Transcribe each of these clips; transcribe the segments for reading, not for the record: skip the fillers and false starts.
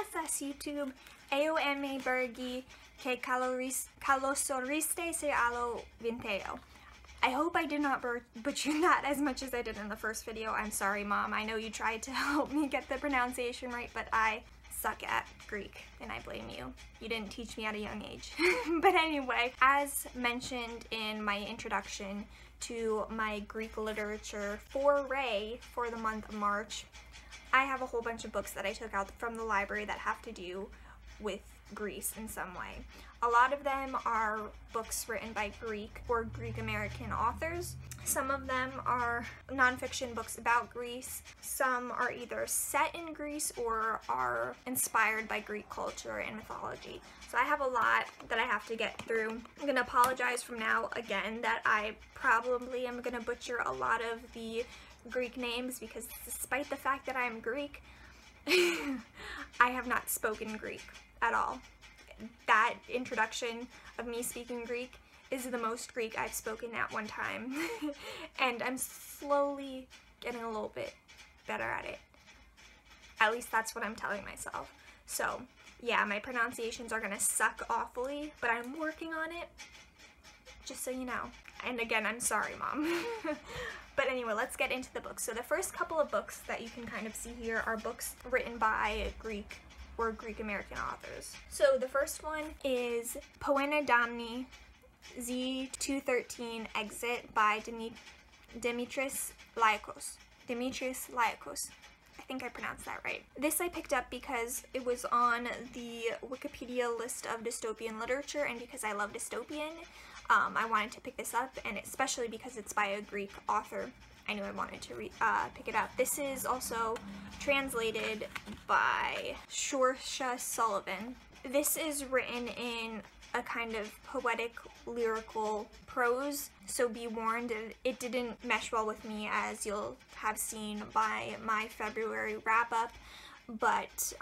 Gracias YouTube, me bergi que calosoriste se alo vinteo. I hope I did not butcher that as much as I did in the first video. I'm sorry, Mom. I know you tried to help me get the pronunciation right, but I suck at Greek, and I blame you. You didn't teach me at a young age. But anyway, as mentioned in my introduction to my Greek literature foray for the month of March, I have a whole bunch of books that I took out from the library that have to do with Greece in some way. A lot of them are books written by Greek or Greek American authors. Some of them are nonfiction books about Greece. Some are either set in Greece or are inspired by Greek culture and mythology. So I have a lot that I have to get through. I'm gonna apologize from now again that I probably am gonna butcher a lot of the Greek names, because despite the fact that I'm Greek, I have not spoken Greek at all. That introduction of me speaking Greek is the most Greek I've spoken at one time. And I'm slowly getting a little bit better at it. At least that's what I'm telling myself. So yeah, my pronunciations are gonna suck awfully, but I'm working on it, just so you know. And again, I'm sorry, Mom. But anyway, let's get into the books. So the first couple of books that you can kind of see here are books written by Greek or Greek American authors. So the first one is Poena Damni Z213 Exit by Dimitris Laikos. I think I pronounced that right. This I picked up because it was on the Wikipedia list of dystopian literature, and because I love dystopian, I wanted to pick this up, and especially because it's by a Greek author, I knew I wanted to pick it up. This is also translated by Shorsha Sullivan. This is written in a kind of poetic, lyrical prose, so be warned, it didn't mesh well with me, as you'll have seen by my February wrap-up. But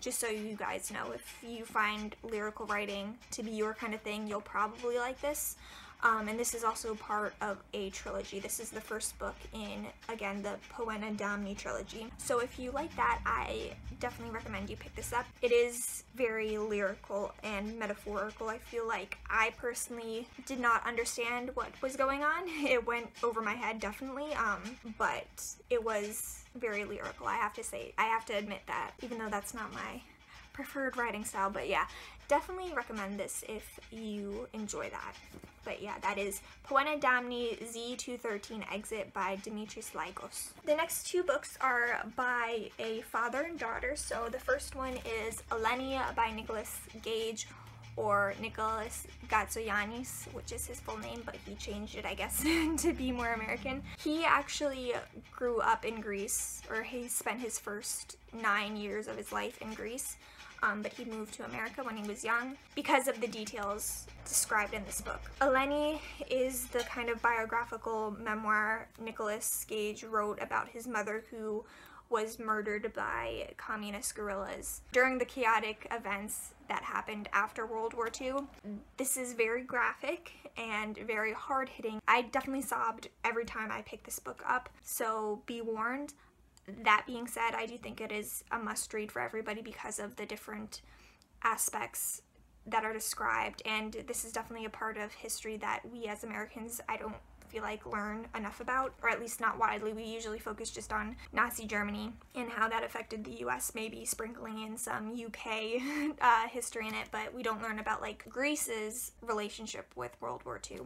just so you guys know, if you find lyrical writing to be your kind of thing, you'll probably like this. And this is also part of a trilogy. This is the first book in, again, the Poena Damni trilogy. So if you like that, I definitely recommend you pick this up. It is very lyrical and metaphorical. I feel like I personally did not understand what was going on. It went over my head, definitely, but it was very lyrical, I have to say. I have to admit that, even though that's not my preferred writing style. But yeah, definitely recommend this if you enjoy that. But yeah, that is Poena Damni Z213 Exit by Dimitris Laikos. The next two books are by a father and daughter. So the first one is Alania by Nicolas Gage, or Nicolas Gaiman, which is his full name, but he changed it, I guess, to be more American. He actually grew up in Greece, or he spent his first 9 years of his life in Greece, but he moved to America when he was young because of the details described in this book. Alania is the kind of biographical memoir Nicolas Gage wrote about his mother, who was murdered by communist guerrillas during the chaotic events that happened after World War II. This is very graphic and very hard-hitting. I definitely sobbed every time I picked this book up, so be warned. That being said, I do think it is a must-read for everybody because of the different aspects that are described, and this is definitely a part of history that we as Americans, I don't feel like learn enough about, or at least not widely. We usually focus just on Nazi Germany and how that affected the US, maybe sprinkling in some UK history in it, but we don't learn about like Greece's relationship with World War II.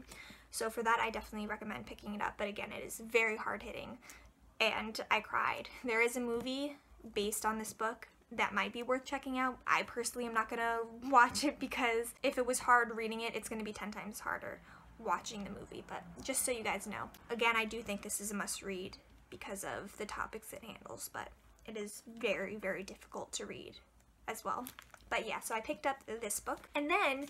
So for that, I definitely recommend picking it up, but again, it is very hard-hitting, and I cried. There is a movie based on this book that might be worth checking out. I personally am not gonna watch it, because if it was hard reading it, it's gonna be 10 times harder watching the movie, but just so you guys know. Again, I do think this is a must-read because of the topics it handles, but it is very, very difficult to read as well. But yeah, so I picked up this book. And then,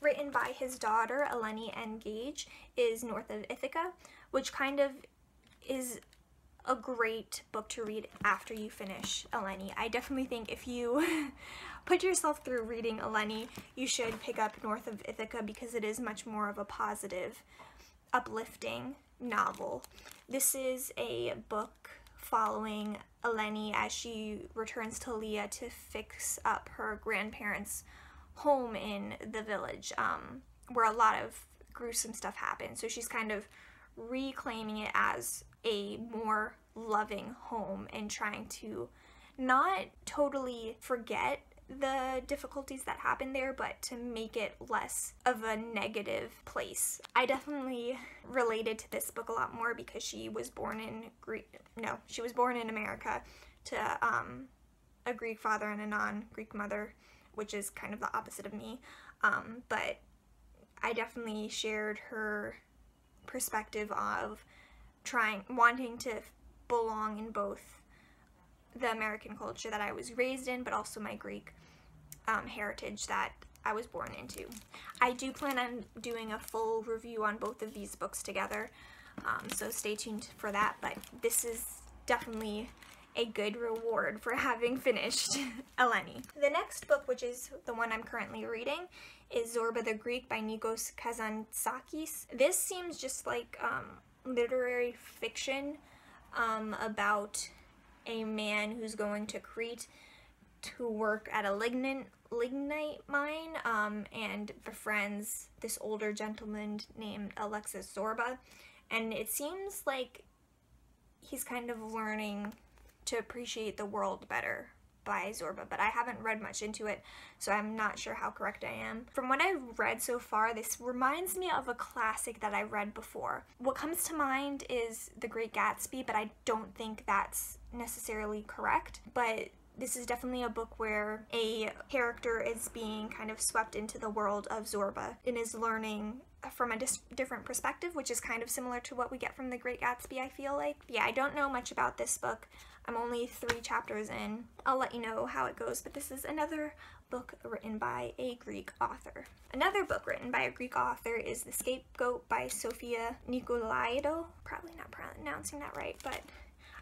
written by his daughter, Alania N. Gage, is North of Ithaca, which kind of is a great book to read after you finish Alania. I definitely think if you put yourself through reading Alania, you should pick up North of Ithaca, because it is much more of a positive, uplifting novel. This is a book following Alania as she returns to Leah to fix up her grandparents' home in the village, where a lot of gruesome stuff happens. So she's kind of reclaiming it as a more loving home and trying to not totally forget the difficulties that happened there, but to make it less of a negative place. I definitely related to this book a lot more because she was born in she was born in America to a Greek father and a non-Greek mother, which is kind of the opposite of me. But I definitely shared her perspective of wanting to belong in both the American culture that I was raised in, but also my Greek heritage that I was born into. I do plan on doing a full review on both of these books together, so stay tuned for that, but this is definitely a good reward for having finished Eleni. The next book, which is the one I'm currently reading, is Zorba the Greek by Nikos Kazantzakis. This seems just like literary fiction about a man who's going to Crete to work at a lignite mine and befriends this older gentleman named Alexis Zorba, and it seems like he's kind of learning to appreciate the world better by Zorba, but I haven't read much into it, so I'm not sure how correct I am. From what I've read so far, this reminds me of a classic that I read before. What comes to mind is The Great Gatsby, but I don't think that's necessarily correct. But this is definitely a book where a character is being kind of swept into the world of Zorba and is learning from a different perspective, which is kind of similar to what we get from The Great Gatsby, I feel like. Yeah, I don't know much about this book. I'm only 3 chapters in. I'll let you know how it goes, but this is another book written by a Greek author. Another book written by a Greek author is The Scapegoat by Sophia Nicolai. Probably not pronouncing that right, but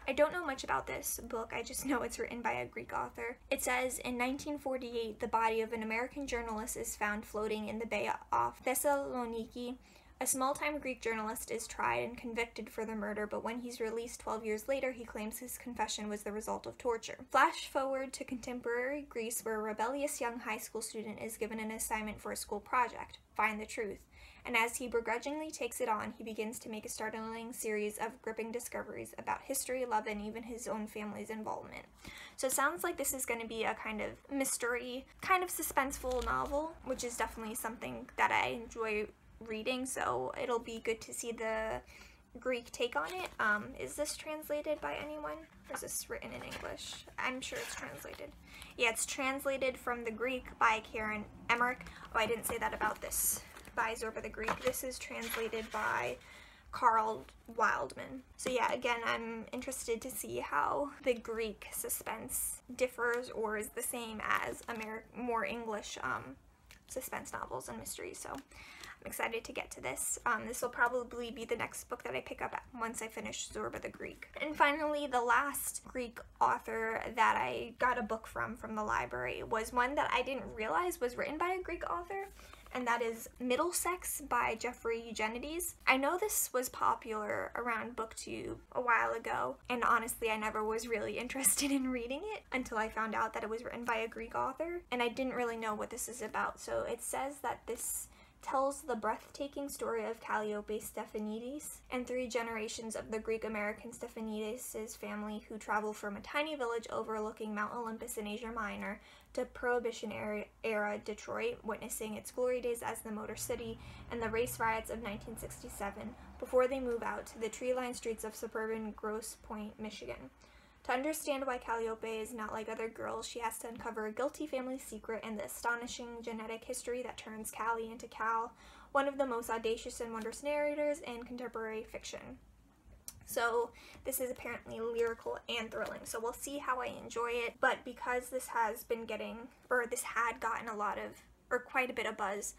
I don't know much about this book. I just know it's written by a Greek author. It says, in 1948, the body of an American journalist is found floating in the bay off Thessaloniki. A small-time Greek journalist is tried and convicted for the murder, but when he's released 12 years later, he claims his confession was the result of torture. Flash forward to contemporary Greece, where a rebellious young high school student is given an assignment for a school project, find the truth. And as he begrudgingly takes it on, he begins to make a startling series of gripping discoveries about history, love, and even his own family's involvement. So it sounds like this is going to be a kind of mystery, kind of suspenseful novel, which is definitely something that I enjoy reading, so it'll be good to see the Greek take on it. Is this translated by anyone? Or is this written in English? I'm sure it's translated. Yeah, it's translated from the Greek by Karen Emmerich. Oh, I didn't say that about this. By Zorba the Greek. This is translated by Carl Wildman. So yeah, again, I'm interested to see how the Greek suspense differs or is the same as more English suspense novels and mysteries. So I'm excited to get to this. This will probably be the next book that I pick up once I finish Zorba the Greek. And finally, the last Greek author that I got a book from the library was one that I didn't realize was written by a Greek author, and that is Middlesex by Jeffrey Eugenides. I know this was popular around BookTube a while ago, and honestly I never was really interested in reading it until I found out that it was written by a Greek author, and I didn't really know what this is about. So it says that this tells the breathtaking story of Calliope Stefanidis and 3 generations of the Greek-American Stefanidis' family who travel from a tiny village overlooking Mount Olympus in Asia Minor to Prohibition-era Detroit, witnessing its glory days as the Motor City and the race riots of 1967, before they move out to the tree-lined streets of suburban Grosse Pointe, Michigan. To understand why Calliope is not like other girls, she has to uncover a guilty family secret and the astonishing genetic history that turns Callie into Cal, one of the most audacious and wondrous narrators in contemporary fiction. So this is apparently lyrical and thrilling, so we'll see how I enjoy it. But because this has been this had gotten quite a bit of buzz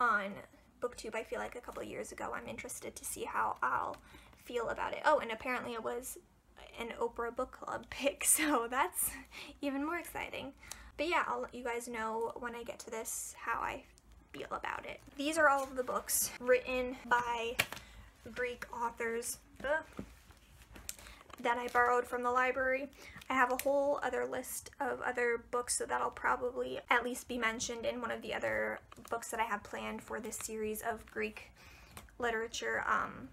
on BookTube, I feel like a couple of years ago, I'm interested to see how I'll feel about it. Oh, and apparently it was an Oprah book club pick, so that's even more exciting. But yeah, I'll let you guys know when I get to this how I feel about it. These are all of the books written by Greek authors. that I borrowed from the library. I have a whole other list of other books, so that'll probably at least be mentioned in one of the other books that I have planned for this series of Greek literature,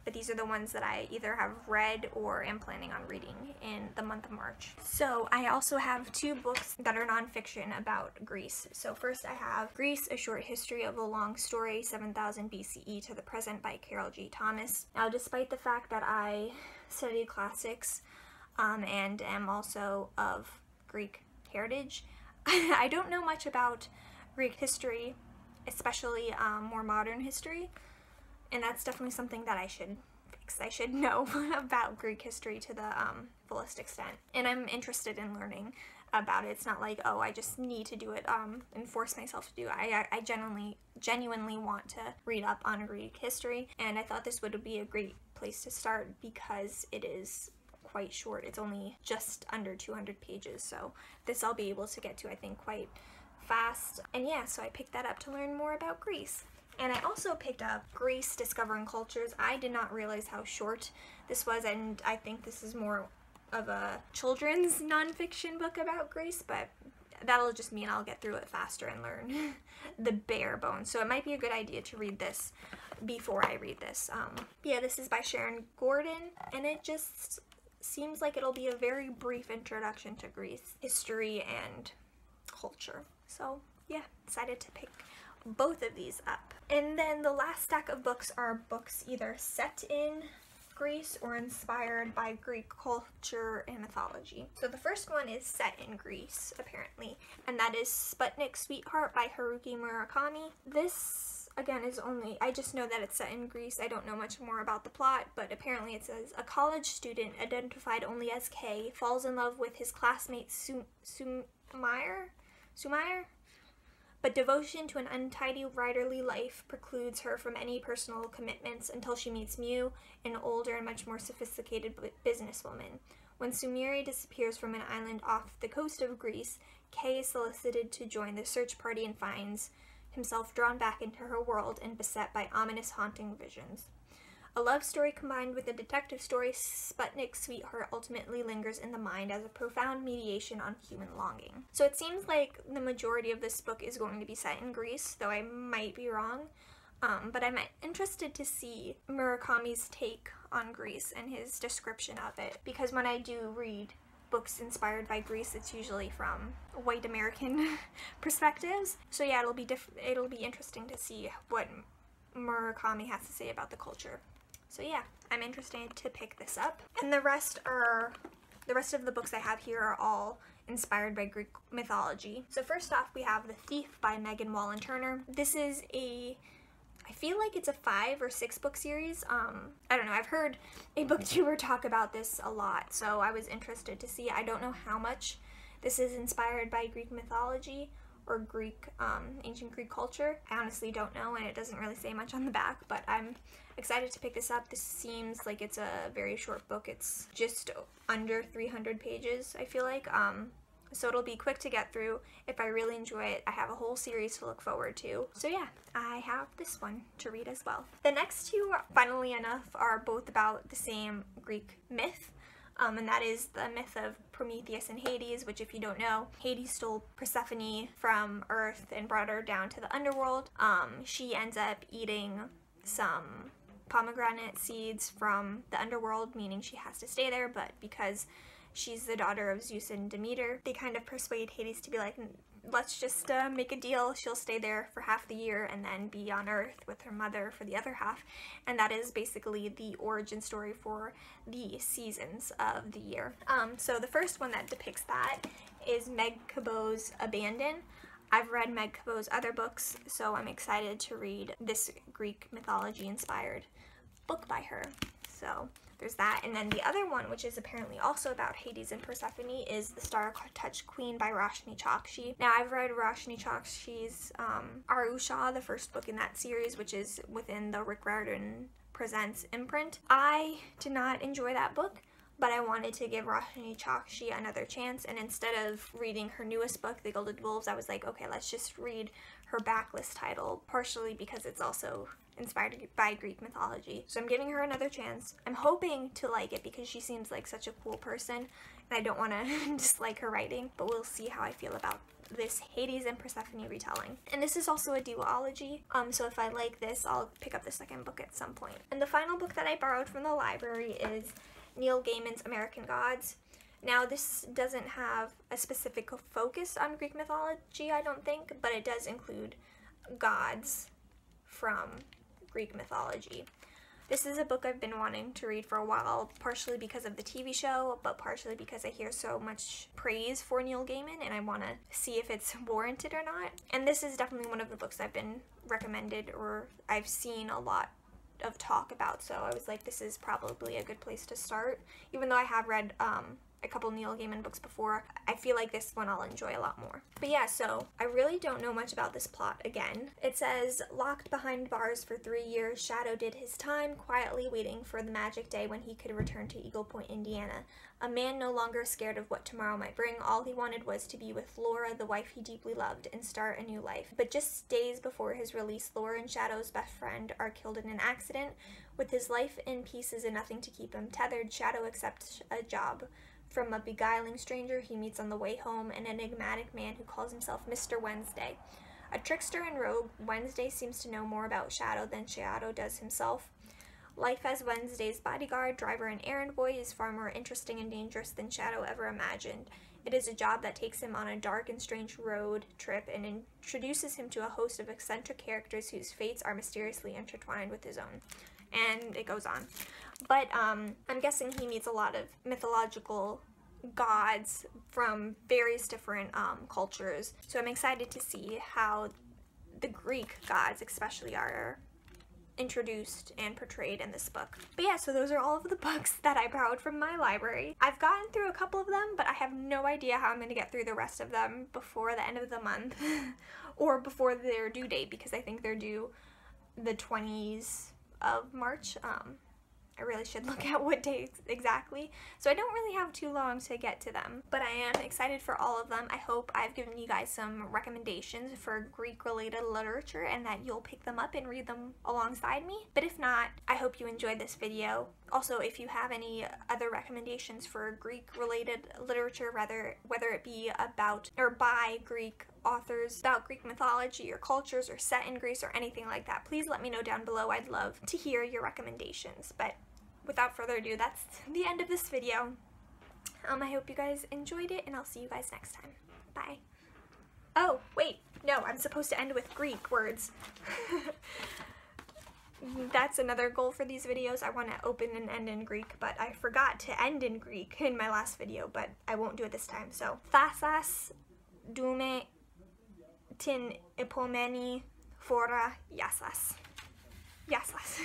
but these are the ones that I either have read or am planning on reading in the month of March. So I also have 2 books that are nonfiction about Greece. So first I have Greece, A Short History of a Long Story, 7000 BCE to the Present by Carol G. Thomas. Now, despite the fact that I studied classics and am also of Greek heritage, I don't know much about Greek history, especially more modern history. And that's definitely something that I should fix. I should know about Greek history to the fullest extent. And I'm interested in learning about it. It's not like, oh, I just need to do it and force myself to do it. I genuinely want to read up on Greek history. And I thought this would be a great place to start because it is quite short. It's only just under 200 pages. So this I'll be able to get to, I think, quite fast. And yeah, so I picked that up to learn more about Greece. And I also picked up Greece, Discovering Cultures. I did not realize how short this was, and I think this is more of a children's nonfiction book about Greece, but that'll just mean I'll get through it faster and learn the bare bones. So it might be a good idea to read this before I read this. Yeah, this is by Sharon Gordon, and it just seems like it'll be a very brief introduction to Greece history and culture. So yeah, decided to pick both of these up. And then the last stack of books are books either set in Greece or inspired by Greek culture and mythology. So the first one is set in Greece, apparently, and that is Sputnik Sweetheart by Haruki Murakami. This, again, is only, I just know that it's set in Greece. I don't know much more about the plot, but apparently it says, a college student identified only as K falls in love with his classmate Sumair? But devotion to an untidy writerly life precludes her from any personal commitments until she meets Mew, an older and much more sophisticated businesswoman. When Sumire disappears from an island off the coast of Greece, Kay is solicited to join the search party and finds himself drawn back into her world and beset by ominous, haunting visions. A love story combined with a detective story, Sputnik Sweetheart ultimately lingers in the mind as a profound mediation on human longing. So it seems like the majority of this book is going to be set in Greece, though I might be wrong. But I'm interested to see Murakami's take on Greece and his description of it, because when I do read books inspired by Greece, it's usually from white American perspectives. So yeah, it'll be interesting to see what Murakami has to say about the culture. So yeah, I'm interested to pick this up. And the rest of the books I have here are all inspired by Greek mythology. So first off, we have The Thief by Meghan Wallen-Turner. This is I feel like it's a 5 or 6 book series. I don't know, I've heard a booktuber talk about this a lot, so I was interested to see. I don't know how much this is inspired by Greek mythology or Greek, ancient Greek culture. I honestly don't know, and it doesn't really say much on the back, but I'm excited to pick this up. This seems like it's a very short book. It's just under 300 pages, I feel like. So it'll be quick to get through. If I really enjoy it, I have a whole series to look forward to. So yeah, I have this one to read as well. The next 2, funnily enough, are both about the same Greek myth. And that is the myth of Prometheus and Hades, which, if you don't know, Hades stole Persephone from Earth and brought her down to the underworld. She ends up eating some pomegranate seeds from the underworld, meaning she has to stay there, but because she's the daughter of Zeus and Demeter, they kind of persuade Hades to be like, let's just make a deal. She'll stay there for half the year and then be on Earth with her mother for the other half. And that is basically the origin story for the seasons of the year. So the first one that depicts that is Meg Cabot's Abandon. I've read Meg Cabot's other books, so I'm excited to read this Greek mythology inspired book by her. So there's that. And then the other one, which is apparently also about Hades and Persephone, is The Star-Touched Queen by Roshni Chokshi. Now, I've read Roshni Chokshi's Arusha, the first book in that series, which is within the Rick Riordan Presents imprint. I did not enjoy that book. but I wanted to give Roshni Chokshi another chance, and instead of reading her newest book, The Gilded Wolves, I was like, okay, let's just read her backlist title, partially because it's also inspired by Greek mythology. So I'm giving her another chance. I'm hoping to like it because she seems like such a cool person, and I don't want to dislike her writing, but we'll see how I feel about this Hades and Persephone retelling. And this is also a duology, so if I like this, I'll pick up the second book at some point. And the final book that I borrowed from the library is Neil Gaiman's American Gods. Now, this doesn't have a specific focus on Greek mythology, I don't think, but it does include gods from Greek mythology. This is a book I've been wanting to read for a while, partially because of the TV show, but partially because I hear so much praise for Neil Gaiman and I want to see if it's warranted or not. And this is definitely one of the books I've been recommended or I've seen a lot of talk about, so I was like, this is probably a good place to start. Even though I have read a couple Neil Gaiman books before, I feel like this one I'll enjoy a lot more. But yeah, so I really don't know much about this plot again. It says, locked behind bars for 3 years, Shadow did his time, quietly waiting for the magic day when he could return to Eagle Point, Indiana. A man no longer scared of what tomorrow might bring. All he wanted was to be with Laura, the wife he deeply loved, and start a new life. But just days before his release, Laura and Shadow's best friend are killed in an accident. With his life in pieces and nothing to keep him tethered, Shadow accepts a job from a beguiling stranger he meets on the way home, an enigmatic man who calls himself Mr. Wednesday. A trickster and rogue, Wednesday seems to know more about Shadow than Shadow does himself. Life as Wednesday's bodyguard, driver, and errand boy is far more interesting and dangerous than Shadow ever imagined. It is a job that takes him on a dark and strange road trip and introduces him to a host of eccentric characters whose fates are mysteriously intertwined with his own. And it goes on. But I'm guessing he meets a lot of mythological gods from various different cultures. So I'm excited to see how the Greek gods especially are introduced and portrayed in this book. But yeah, so those are all of the books that I borrowed from my library. I've gotten through a couple of them, but I have no idea how I'm going to get through the rest of them before the end of the month or before their due date, because I think they're due the 20s of March. I really should look at what dates exactly, so I don't really have too long to get to them, but I am excited for all of them. I hope I've given you guys some recommendations for Greek-related literature and that you'll pick them up and read them alongside me. But if not, I hope you enjoyed this video. Also, if you have any other recommendations for Greek-related literature, whether it be about or by Greek authors, about Greek mythology or cultures or set in Greece or anything like that, please let me know down below. I'd love to hear your recommendations. But without further ado, that's the end of this video. I hope you guys enjoyed it, and I'll see you guys next time. Bye. Oh, wait, no, I'm supposed to end with Greek words. That's another goal for these videos. I want to open and end in Greek, but I forgot to end in Greek in my last video, but I won't do it this time. So, Thasas dume tin epomeni fora yasas. Yasas.